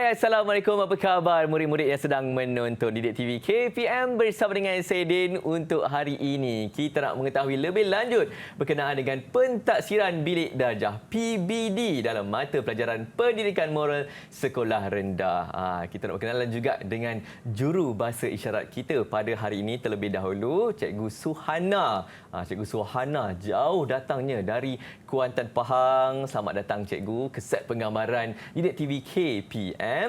Hai, Assalamualaikum. Apa khabar murid-murid yang sedang menonton Didik TV KPM bersama dengan saya Din. Untuk hari ini, kita nak mengetahui lebih lanjut berkenaan dengan pentaksiran bilik darjah PBD dalam mata pelajaran pendidikan moral sekolah rendah. Kita nak berkenalan juga dengan juru bahasa isyarat kita pada hari ini. Terlebih dahulu, Cikgu Suhana. Cikgu Suhana jauh datangnya dari Kuantan, Pahang. Selamat datang Cikgu ke set penggambaran Didik TV KPM.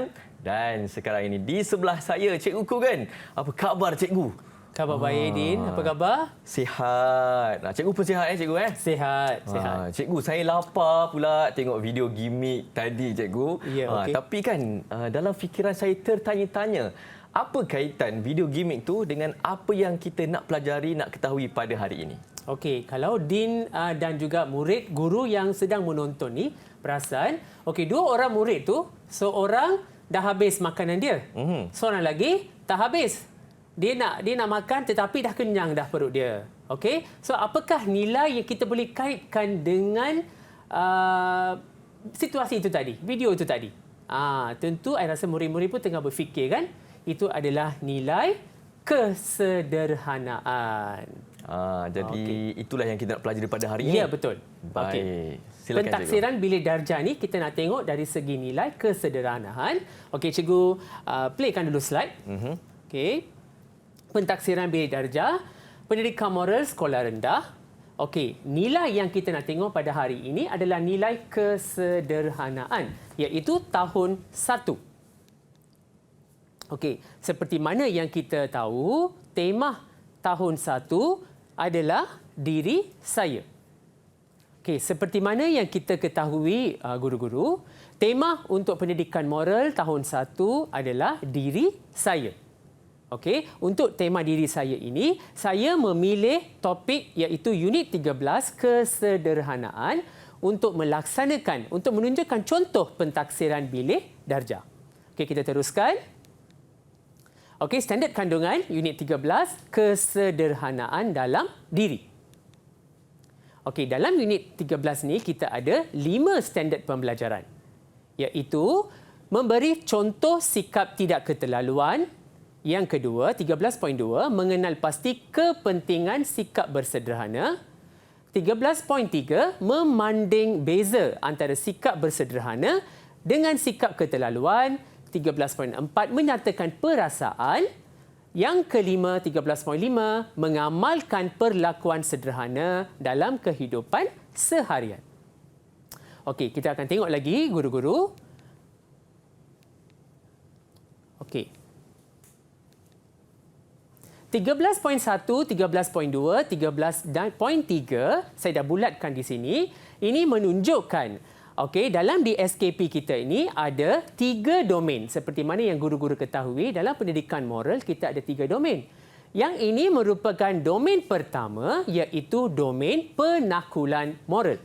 Dan sekarang ini di sebelah saya Cikgu Kugan. Apa khabar Cikgu? Khabar baik, Din. Apa khabar? Sihat. Cikgu pun sihat Cikgu Sihat. Cikgu, saya lapar pula tengok video gimmick tadi Cikgu. Ya, okey. Tapi kan dalam fikiran saya tertanya-tanya, apa kaitan video gimmick tu dengan apa yang kita nak pelajari, nak ketahui pada hari ini? Okey, kalau Din dan juga murid, guru yang sedang menonton ni perasan, okey, dua orang murid tu, seorang dah habis makanan dia. Seorang lagi tak habis. Dia nak makan tetapi dah kenyang dah perut dia. Okey? So apakah nilai yang kita boleh kaitkan dengan situasi itu tadi, video itu tadi? Tentu saya rasa murid-murid pun tengah berfikir kan? Itu adalah nilai kesederhanaan. Jadi itulah yang kita nak pelajari pada hari ini. Ya, betul. Baik. Okey. Silakan, pentaksiran bilik darjah ni kita nak tengok dari segi nilai kesederhanaan. Okey, cikgu playkan dulu slide. Okey. Pentaksiran bilik darjah pendidikan moral sekolah rendah. Okey, nilai yang kita nak tengok pada hari ini adalah nilai kesederhanaan, iaitu tahun 1. Okey, seperti mana yang kita tahu, tema tahun 1 adalah diri saya. Okey, seperti mana yang kita ketahui guru-guru, tema untuk pendidikan moral tahun 1 adalah diri saya. Okey, untuk tema diri saya ini, saya memilih topik iaitu unit 13 kesederhanaan untuk melaksanakan, untuk menunjukkan contoh pentaksiran bilik darjah. Okey, kita teruskan. Okey, standard kandungan unit 13 kesederhanaan dalam diri. Okey, dalam unit 13 ni kita ada 5 standard pembelajaran, iaitu memberi contoh sikap tidak keterlaluan. Yang kedua, 13.2, mengenal pasti kepentingan sikap bersederhana. 13.3, memanding beza antara sikap bersederhana dengan sikap keterlaluan. 13.4, menyatakan perasaan. Yang kelima, 13.5, mengamalkan perlakuan sederhana dalam kehidupan seharian. Okey, kita akan tengok lagi guru-guru. Okey. 13.1, 13.2, 13.3, saya dah bulatkan di sini. Ini menunjukkan okey, dalam di SKP kita ini ada 3 domain. Seperti mana yang guru-guru ketahui, dalam pendidikan moral kita ada 3 domain. Yang ini merupakan domain pertama, iaitu domain penakulan moral.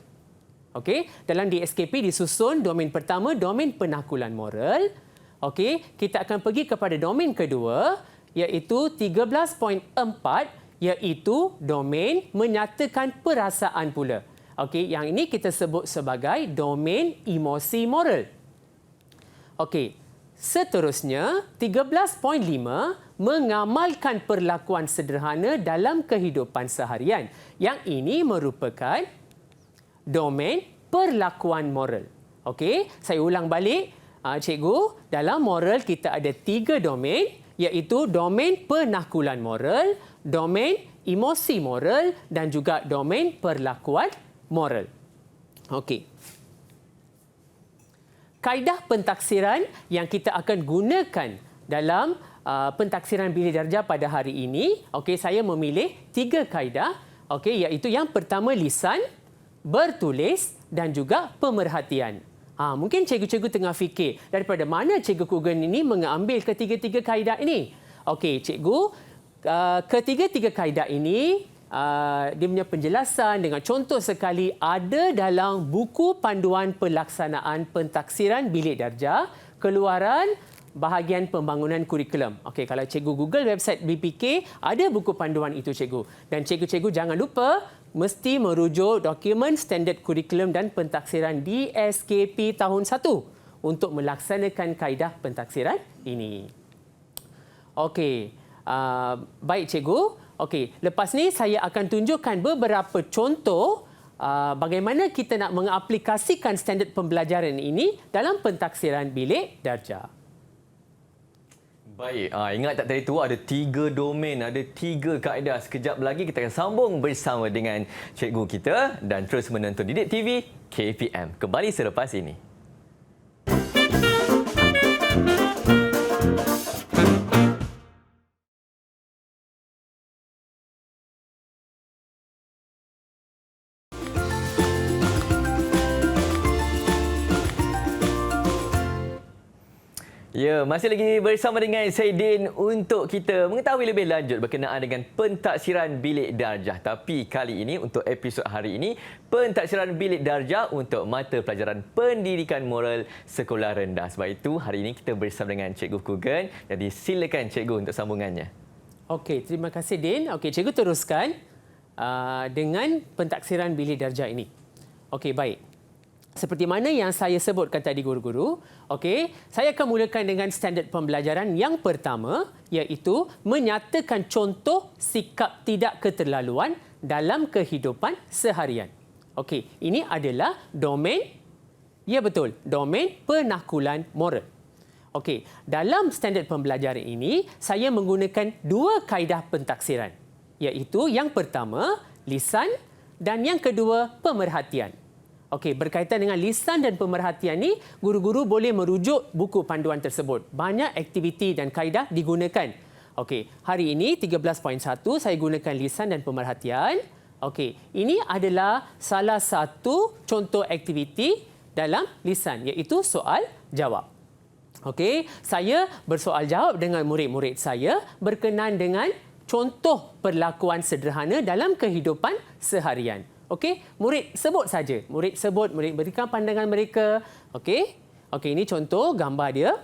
Okey, dalam di SKP disusun domain pertama, domain penakulan moral. Okey, kita akan pergi kepada domain kedua, iaitu 13.4, iaitu domain menyatakan perasaan pula. Okey, yang ini kita sebut sebagai domain emosi moral. Okey, seterusnya 13.5, mengamalkan perlakuan sederhana dalam kehidupan seharian. Yang ini merupakan domain perlakuan moral. Okey, saya ulang balik, cikgu, dalam moral kita ada 3 domain, iaitu domain penakulan moral, domain emosi moral dan juga domain perlakuan moral. Okey. Kaedah pentaksiran yang kita akan gunakan dalam pentaksiran bilik darjah pada hari ini, okey, saya memilih 3 kaedah, okey, iaitu yang pertama lisan, bertulis dan juga pemerhatian. Mungkin cikgu-cikgu tengah fikir, daripada mana Cikgu Kugan ini mengambil ketiga-tiga kaedah ini? Okey, cikgu, ketiga-tiga kaedah ini dia punya penjelasan dengan contoh sekali ada dalam buku panduan pelaksanaan pentaksiran bilik darjah keluaran bahagian pembangunan kurikulum. Okey, kalau cikgu Google website BPK, ada buku panduan itu cikgu. Dan cikgu-cikgu jangan lupa mesti merujuk dokumen standard kurikulum dan pentaksiran di SKP tahun 1 untuk melaksanakan kaedah pentaksiran ini. Okey, baik cikgu. Okey, lepas ni saya akan tunjukkan beberapa contoh bagaimana kita nak mengaplikasikan standard pembelajaran ini dalam pentaksiran bilik darjah. Baik, ingat tak tadi tu ada 3 domain, ada 3 kaedah. Sekejap lagi kita akan sambung bersama dengan cikgu kita dan terus menonton Didik TV KPM. Kembali selepas ini. Ya, masih lagi bersama dengan saya Din untuk kita mengetahui lebih lanjut berkenaan dengan pentaksiran bilik darjah. Tapi kali ini untuk episod hari ini, pentaksiran bilik darjah untuk mata pelajaran pendidikan moral sekolah rendah. Sebab itu hari ini kita bersama dengan Cikgu Kugan. Jadi silakan Cikgu untuk sambungannya. Okey, terima kasih Din. Okey, Cikgu teruskan dengan pentaksiran bilik darjah ini. Okey, baik. Seperti mana yang saya sebutkan tadi guru-guru, okey, saya akan mulakan dengan standard pembelajaran yang pertama iaitu menyatakan contoh sikap tidak keterlaluan dalam kehidupan seharian. Okey, ini adalah domain, ya betul, domain penakulan moral. Okey, dalam standard pembelajaran ini saya menggunakan 2 kaedah pentaksiran, iaitu yang pertama lisan dan yang kedua pemerhatian. Okey, berkaitan dengan lisan dan pemerhatian ni, guru-guru boleh merujuk buku panduan tersebut. Banyak aktiviti dan kaedah digunakan. Okey, hari ini 13.1 saya gunakan lisan dan pemerhatian. Okey, ini adalah salah satu contoh aktiviti dalam lisan iaitu soal jawab. Okey, saya bersoal jawab dengan murid-murid saya berkenaan dengan contoh perlakuan sederhana dalam kehidupan seharian. Okey, murid sebut saja. Murid sebut, murid berikan pandangan mereka. Okey. Okey, ini contoh gambar dia.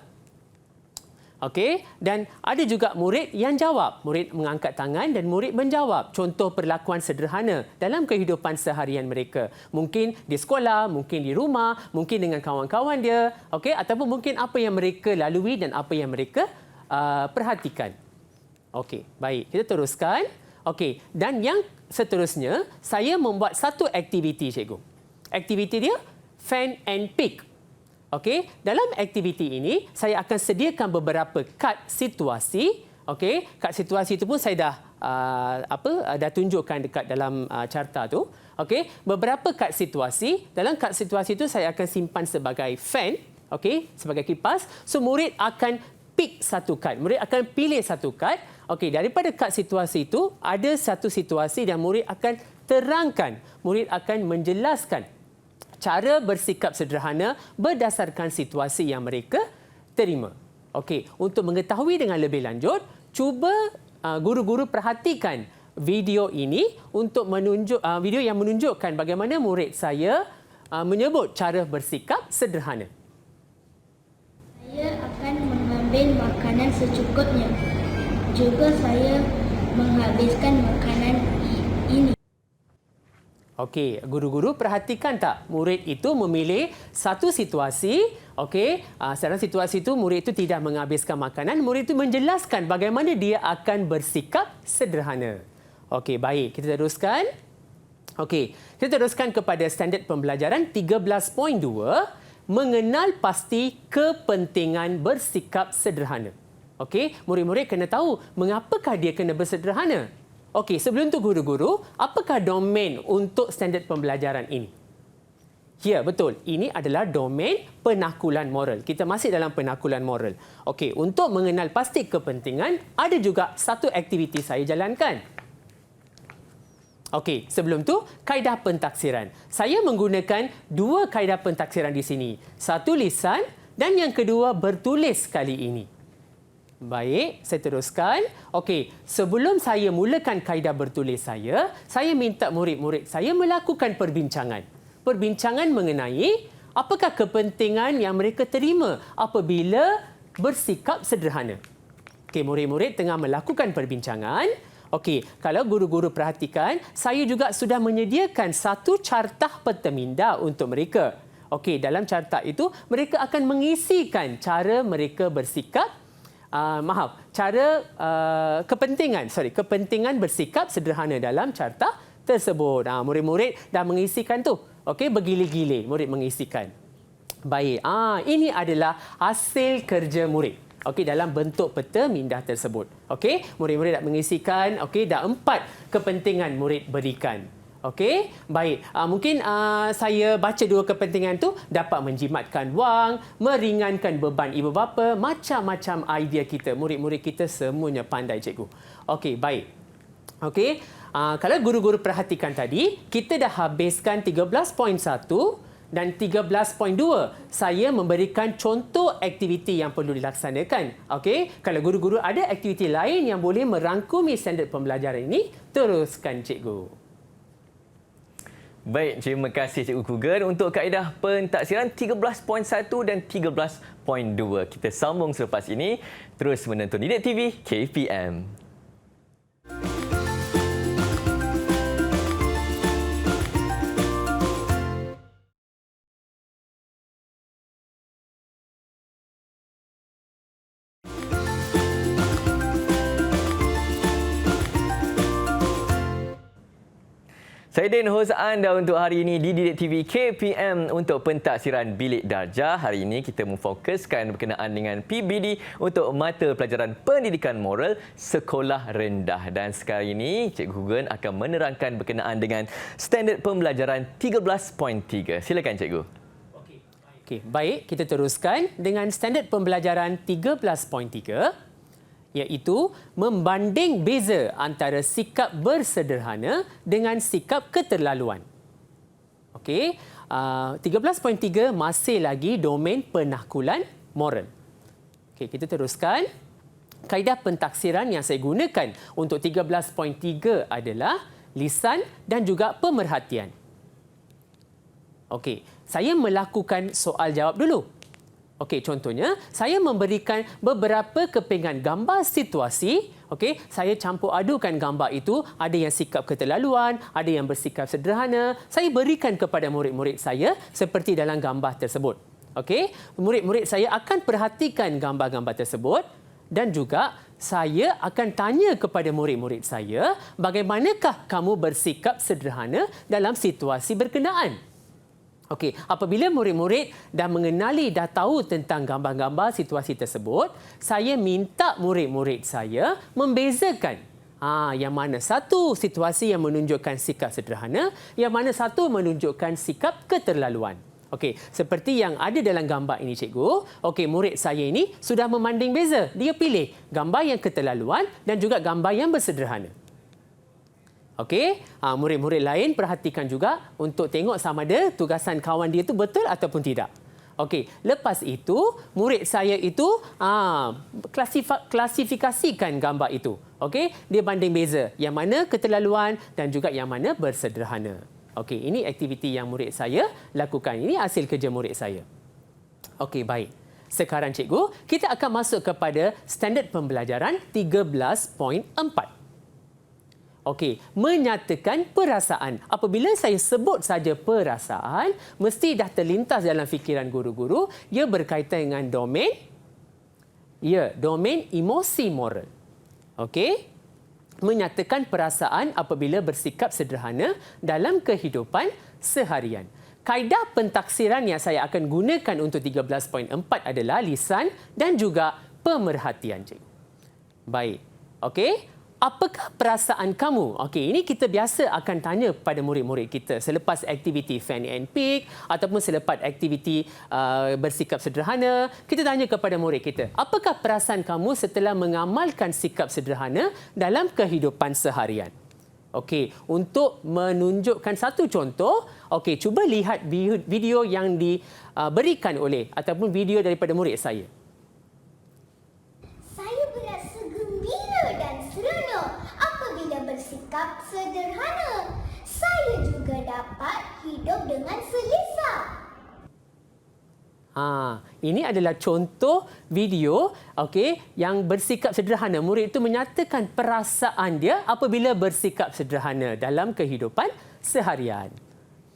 Okey, dan ada juga murid yang jawab. Murid mengangkat tangan dan murid menjawab. Contoh perlakuan sederhana dalam kehidupan seharian mereka. Mungkin di sekolah, mungkin di rumah, mungkin dengan kawan-kawan dia. Okey, ataupun mungkin apa yang mereka lalui dan apa yang mereka perhatikan. Okey, baik. Kita teruskan. Okey, dan yang seterusnya, saya membuat satu aktiviti, cikgu. Aktiviti dia, fan and pick. Okey, dalam aktiviti ini, saya akan sediakan beberapa kad situasi. Okey, kad situasi itu pun saya dah tunjukkan dekat dalam carta tu. Okey, beberapa kad situasi. Dalam kad situasi itu, saya akan simpan sebagai fan. Okey, sebagai kipas. So, murid akan pick satu kad. Murid akan pilih satu kad. Okey, daripada kad situasi itu, ada satu situasi dan murid akan terangkan. Murid akan menjelaskan cara bersikap sederhana berdasarkan situasi yang mereka terima. Okey, untuk mengetahui dengan lebih lanjut, cuba guru-guru perhatikan video ini untuk video yang menunjukkan bagaimana murid saya menyebut cara bersikap sederhana. Saya akan mengambil makanan secukupnya. Juga saya menghabiskan makanan ini. Okey, guru-guru perhatikan tak? Murid itu memilih satu situasi. Okey, dalam situasi itu murid itu tidak menghabiskan makanan. Murid itu menjelaskan bagaimana dia akan bersikap sederhana. Okey, baik. Kita teruskan. Okey, kita teruskan kepada standard pembelajaran 13.2. Mengenal pasti kepentingan bersikap sederhana. Okey, murid-murid kena tahu mengapakah dia kena bersederhana. Okey, sebelum tu guru-guru, apakah domain untuk standard pembelajaran ini? Ya, betul. Ini adalah domain penakulan moral. Kita masih dalam penakulan moral. Okey, untuk mengenal pasti kepentingan, ada juga satu aktiviti saya jalankan. Okey, sebelum tu, kaedah pentaksiran. Saya menggunakan 2 kaedah pentaksiran di sini. Satu lisan dan yang kedua bertulis kali ini. Baik, saya teruskan. Okey, sebelum saya mulakan kaedah bertulis saya minta murid-murid saya melakukan perbincangan. Perbincangan mengenai apakah kepentingan yang mereka terima apabila bersikap sederhana. Okey, murid-murid tengah melakukan perbincangan. Okey, kalau guru-guru perhatikan, saya juga sudah menyediakan satu cartah peta minda untuk mereka. Okey, dalam carta itu mereka akan mengisikan cara mereka bersikap kepentingan bersikap sederhana dalam carta tersebut. Murid-murid dah mengisikan tu. Okey, bergile-gile murid mengisikan. Baik. Ini adalah hasil kerja murid. Okey, dalam bentuk peta minda tersebut. Okey, murid-murid dah mengisikan. Okey, dah 4 kepentingan murid berikan. Okey, baik. Mungkin saya baca 2 kepentingan tu dapat menjimatkan wang, meringankan beban ibu bapa, macam-macam idea kita. Murid-murid kita semuanya pandai, cikgu. Okey, baik. Okey, kalau guru-guru perhatikan tadi, kita dah habiskan 13.1 dan 13.2. Saya memberikan contoh aktiviti yang perlu dilaksanakan. Okey, kalau guru-guru ada aktiviti lain yang boleh merangkumi standard pembelajaran ini, teruskan, cikgu. Baik, terima kasih Cikgu Kugan untuk kaedah pentaksiran 13.1 dan 13.2. Kita sambung selepas ini. Terus menonton Didik TV KPM. Saya Din, hos anda untuk hari ini di Didik TV KPM untuk pentaksiran bilik darjah. Hari ini kita memfokuskan berkenaan dengan PBD untuk mata pelajaran pendidikan moral sekolah rendah. Dan sekarang ini Cikgu Hugen akan menerangkan berkenaan dengan standard pembelajaran 13.3. Silakan Cikgu. Okey, baik, kita teruskan dengan standard pembelajaran 13.3. Iaitu membanding beza antara sikap bersederhana dengan sikap keterlaluan. Okey, 13.3 masih lagi domain penahkulan moral. Okey, kita teruskan. Kaedah pentaksiran yang saya gunakan untuk 13.3 adalah lisan dan juga pemerhatian. Okey, saya melakukan soal jawab dulu. Okey, contohnya, saya memberikan beberapa kepingan gambar situasi. Okey, saya campur adukan gambar itu. Ada yang sikap keterlaluan, ada yang bersikap sederhana. Saya berikan kepada murid-murid saya seperti dalam gambar tersebut. Okey, murid-murid saya akan perhatikan gambar-gambar tersebut dan juga saya akan tanya kepada murid-murid saya, bagaimanakah kamu bersikap sederhana dalam situasi berkenaan? Okey, apabila murid-murid dah mengenali, dah tahu tentang gambar-gambar situasi tersebut, saya minta murid-murid saya membezakan yang mana satu situasi yang menunjukkan sikap sederhana, yang mana satu menunjukkan sikap keterlaluan. Okey, seperti yang ada dalam gambar ini, cikgu. Okey, murid saya ini sudah memanding beza. Dia pilih gambar yang keterlaluan dan juga gambar yang bersederhana. Okey, murid-murid lain perhatikan juga untuk tengok sama ada tugasan kawan dia itu betul ataupun tidak. Okey, lepas itu murid saya itu klasifikasikan gambar itu. Okey, dia banding beza yang mana keterlaluan dan juga yang mana bersederhana. Okey, ini aktiviti yang murid saya lakukan. Ini hasil kerja murid saya. Okey, baik. Sekarang cikgu, kita akan masuk kepada standard pembelajaran 13.4. Okey, menyatakan perasaan. Apabila saya sebut saja perasaan, mesti dah terlintas dalam fikiran guru-guru, ia berkaitan dengan domain emosi moral. Okey, menyatakan perasaan apabila bersikap sederhana dalam kehidupan seharian. Kaedah pentaksiran yang saya akan gunakan untuk 13.4 adalah lisan dan juga pemerhatian, cikgu. Baik. Okey. Apakah perasaan kamu? Okey, ini kita biasa akan tanya pada murid-murid kita selepas aktiviti fan and pick ataupun selepas aktiviti bersikap sederhana. Kita tanya kepada murid kita, apakah perasaan kamu setelah mengamalkan sikap sederhana dalam kehidupan seharian? Okey, untuk menunjukkan satu contoh, okey, cuba lihat video yang diberikan oleh ataupun video daripada murid saya. Bersikap sederhana. Saya juga dapat hidup dengan selesa. Ini adalah contoh video yang bersikap sederhana. Murid itu menyatakan perasaan dia apabila bersikap sederhana dalam kehidupan seharian.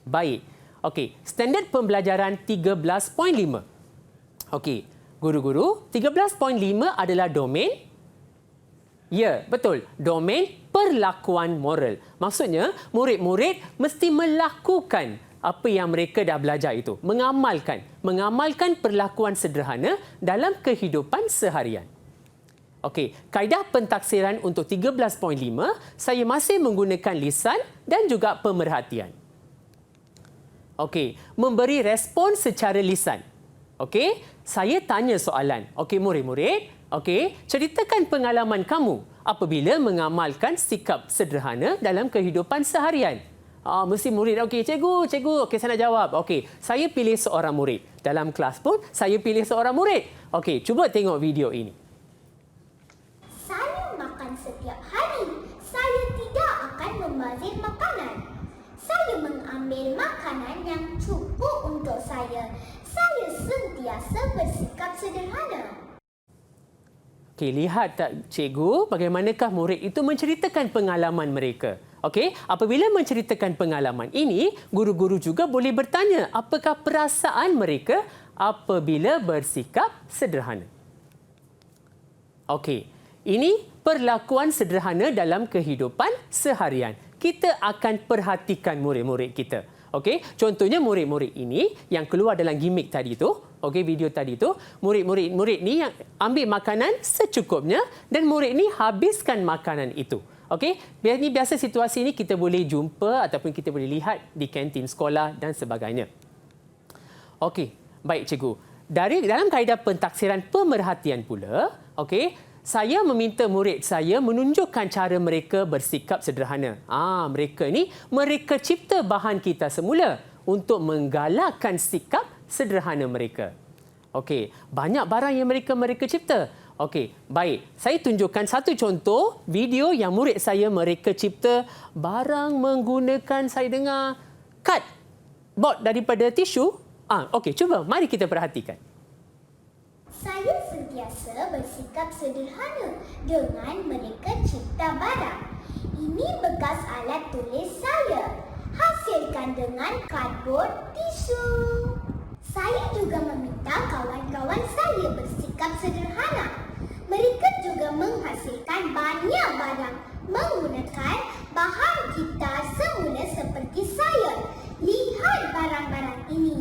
Baik. Okey, standard pembelajaran 13.5. Okey, guru-guru, 13.5 adalah domain. Ya, betul. Domain perlakuan moral. Maksudnya, murid-murid mesti melakukan apa yang mereka dah belajar itu. Mengamalkan perlakuan sederhana dalam kehidupan seharian. Okey, kaedah pentaksiran untuk 13.5, saya masih menggunakan lisan dan juga pemerhatian. Okey, memberi respon secara lisan. Okey, saya tanya soalan. Okey, murid-murid, okey, ceritakan pengalaman kamu apabila mengamalkan sikap sederhana dalam kehidupan seharian. Mesti murid, okey, cikgu, okey, saya nak jawab. Okey, saya pilih seorang murid. Dalam kelas pun, saya pilih seorang murid. Okey, cuba tengok video ini. Saya makan setiap hari. Saya tidak akan membazir makanan. Saya mengambil makanan yang cukup untuk saya. Saya sentiasa bersikap sederhana. Okey, lihat tak cikgu bagaimanakah murid itu menceritakan pengalaman mereka. Okey, apabila menceritakan pengalaman ini, guru-guru juga boleh bertanya apakah perasaan mereka apabila bersikap sederhana. Okey, ini perlakuan sederhana dalam kehidupan seharian. Kita akan perhatikan murid-murid kita. Okey, contohnya murid-murid ini yang keluar dalam gimmick tadi tu, okey, video tadi tu, murid ni yang ambil makanan secukupnya dan murid ni habiskan makanan itu. Okey, biasa situasi ini kita boleh jumpa ataupun kita boleh lihat di kantin sekolah dan sebagainya. Okey, baik cikgu. Dalam kaedah pentaksiran pemerhatian pula, okey, saya meminta murid saya menunjukkan cara mereka bersikap sederhana. Mereka cipta bahan kita semula untuk menggalakkan sikap sederhana mereka. Okey, banyak barang yang mereka cipta. Okey, baik. Saya tunjukkan satu contoh video yang murid saya mereka cipta barang menggunakan, saya dengar, cardboard daripada tisu. Okey, cuba mari kita perhatikan. Saya sentiasa bersikap sederhana dengan mereka cipta barang. Ini bekas alat tulis saya. Hasilkan dengan kardbord tisu. Saya juga meminta kawan-kawan saya bersikap sederhana. Mereka juga menghasilkan banyak barang menggunakan bahan kita semula seperti saya. Lihat barang-barang ini.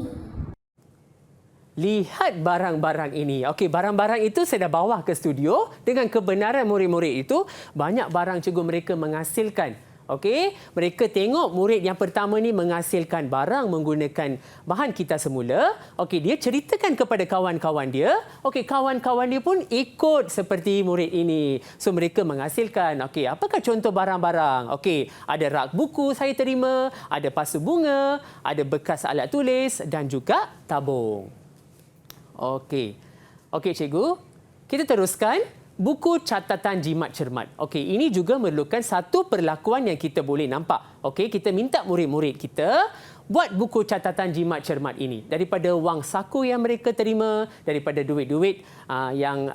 Lihat barang-barang ini. Okey, barang-barang itu saya dah bawa ke studio. Dengan kebenaran murid-murid itu, banyak barang cikgu mereka menghasilkan. Okey, mereka tengok murid yang pertama ni menghasilkan barang menggunakan bahan kita semula. Okey, dia ceritakan kepada kawan-kawan dia. Okey, kawan-kawan dia pun ikut seperti murid ini. So, mereka menghasilkan. Okey, apakah contoh barang-barang? Okey, ada rak buku saya terima, ada pasu bunga, ada bekas alat tulis dan juga tabung. Okey, cikgu. Kita teruskan. Buku catatan jimat cermat. Okey, ini juga memerlukan satu perlakuan yang kita boleh nampak. Okey, kita minta murid-murid kita buat buku catatan jimat cermat ini. Daripada wang saku yang mereka terima, daripada duit-duit yang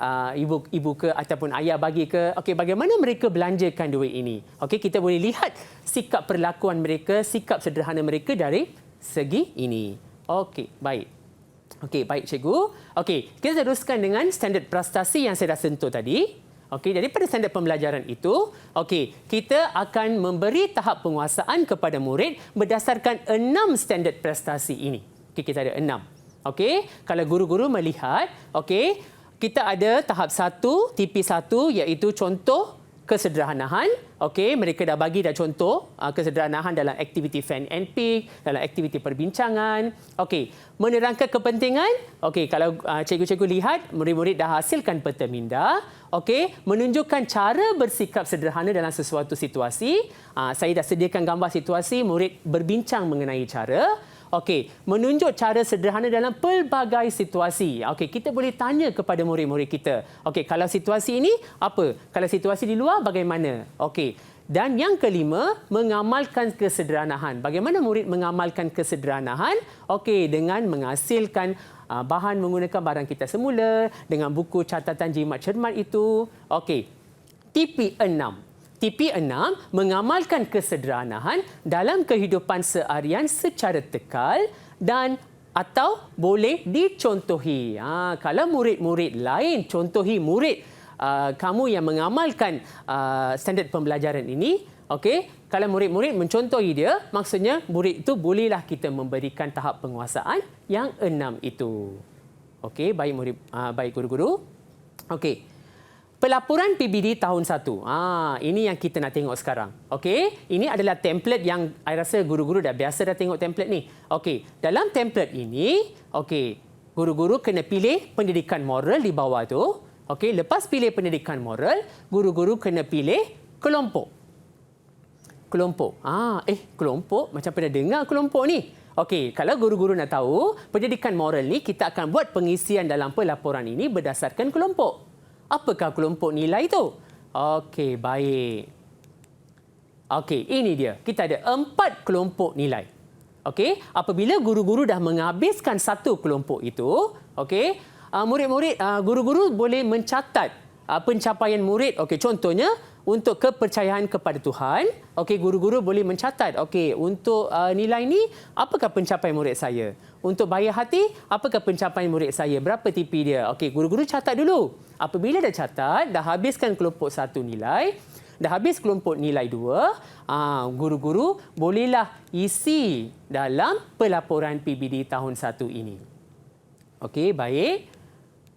ibu ke ataupun ayah bagi ke. Okey, bagaimana mereka belanjakan duit ini? Okey, kita boleh lihat sikap perlakuan mereka, sikap sederhana mereka dari segi ini. Okey, baik. Okey, baik cikgu. Okey, kita teruskan dengan standard prestasi yang saya dah sentuh tadi. Okey, daripada standard pembelajaran itu, okey, kita akan memberi tahap penguasaan kepada murid berdasarkan 6 standard prestasi ini. Okey, kita ada 6. Okey, kalau guru-guru melihat, okey, kita ada tahap 1, TP1 iaitu contoh kesederhanaan. Okey, mereka dah bagi contoh kesederhanaan dalam aktiviti fan and pick, dalam aktiviti perbincangan. Okey, menerangkan kepentingan. Okey, kalau cikgu-cikgu lihat, murid-murid dah hasilkan peta minda. Okey, menunjukkan cara bersikap sederhana dalam sesuatu situasi. Saya dah sediakan gambar situasi, murid berbincang mengenai cara. Okey, menunjuk cara sederhana dalam pelbagai situasi. Okey, kita boleh tanya kepada murid-murid kita. Okey, kalau situasi ini apa? Kalau situasi di luar bagaimana? Okey. Dan yang kelima, mengamalkan kesederhanaan. Bagaimana murid mengamalkan kesederhanaan? Okey, dengan menghasilkan bahan menggunakan barang kita semula dengan buku catatan jimat cermat itu. Okey. TP6. TP6 mengamalkan kesederhanaan dalam kehidupan seharian secara tekal dan atau boleh dicontohi. Kalau murid-murid lain contohi murid kamu yang mengamalkan standard pembelajaran ini, okey, kalau murid-murid mencontohi dia, maksudnya murid itu bolehlah kita memberikan tahap penguasaan yang 6 itu. Okey, baik murid, baik guru-guru. Okey. Pelaporan PBD tahun 1. Ini yang kita nak tengok sekarang. Okey, ini adalah template yang saya rasa guru-guru dah biasa dah tengok template ni. Okey, dalam template ini, okey, guru-guru kena pilih pendidikan moral di bawah tu. Okey, lepas pilih pendidikan moral, guru-guru kena pilih kelompok. Kelompok. Kelompok, macam pernah dengar kelompok ni. Okey, kalau guru-guru nak tahu, pendidikan moral ni kita akan buat pengisian dalam pelaporan ini berdasarkan kelompok. Apakah kelompok nilai itu? Okey, baik. Okey, ini dia. Kita ada 4 kelompok nilai. Okey, apabila guru-guru dah menghabiskan satu kelompok itu, okey, murid-murid, guru-guru boleh mencatat pencapaian murid. Okey, contohnya untuk kepercayaan kepada Tuhan, okey, guru-guru boleh mencatat, okey, untuk nilai ni apakah pencapaian murid saya? Untuk baik hati, apakah pencapaian murid saya? Berapa TP dia? Okey, guru-guru catat dulu. Apabila dah catat, dah habiskan kelompok 1 nilai, dah habis kelompok nilai 2, guru-guru bolehlah isi dalam pelaporan PBD tahun 1 ini. Okey, baik.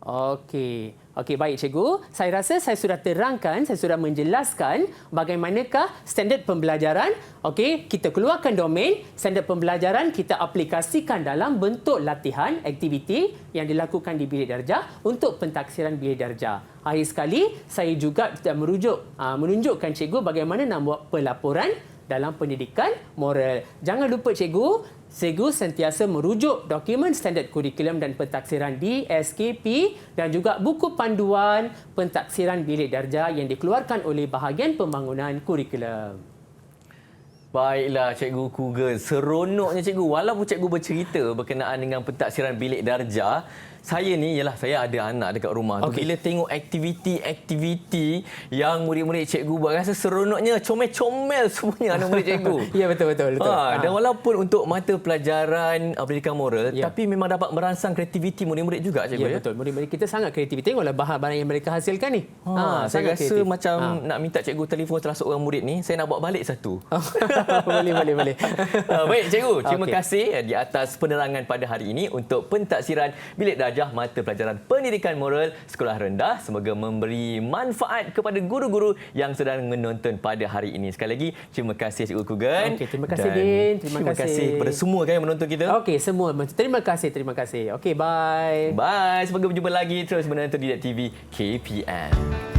Okey, baik cikgu. Saya rasa saya sudah terangkan, saya sudah menjelaskan bagaimanakah standard pembelajaran. Okey, kita keluarkan domain, standard pembelajaran kita aplikasikan dalam bentuk latihan, aktiviti yang dilakukan di bilik darjah untuk pentaksiran bilik darjah. Akhir sekali, saya juga menunjukkan cikgu bagaimana nak buat pelaporan dalam pendidikan moral. Jangan lupa cikgu sentiasa merujuk dokumen standard kurikulum dan pentaksiran di SKP dan juga buku panduan pentaksiran bilik darjah yang dikeluarkan oleh bahagian pembangunan kurikulum. Baiklah Cikgu Google, seronoknya Cikgu. Walaupun Cikgu bercerita berkenaan dengan pentaksiran bilik darjah, saya ada anak dekat rumah. Okay. Bila tengok aktiviti-aktiviti yang murid-murid cikgu buat, rasa seronoknya, comel-comel semuanya anak murid cikgu. Ya, betul. Dan walaupun untuk mata pelajaran pendidikan moral, tapi memang dapat merangsang kreativiti murid-murid juga cikgu. Ya, betul. Murid-murid kita sangat kreatif. Tengoklah bahan-bahan yang mereka hasilkan ni. Saya rasa kreatif. Macam nak minta cikgu telefon salah seorang murid ni, saya nak bawa balik satu. Boleh. Baik cikgu, terima kasih di atas penerangan pada hari ini untuk pentaksiran bilik darjah mata pelajaran pendidikan moral sekolah rendah. Semoga memberi manfaat kepada guru-guru yang sedang menonton pada hari ini. Sekali lagi, terima kasih Cikgu Kugan. Okey, terima kasih Din. Terima kasih kepada semua yang menonton kita. Okey, semua. Terima kasih. Okey, bye. Bye. Semoga berjumpa lagi terus menonton Didik TV KPM.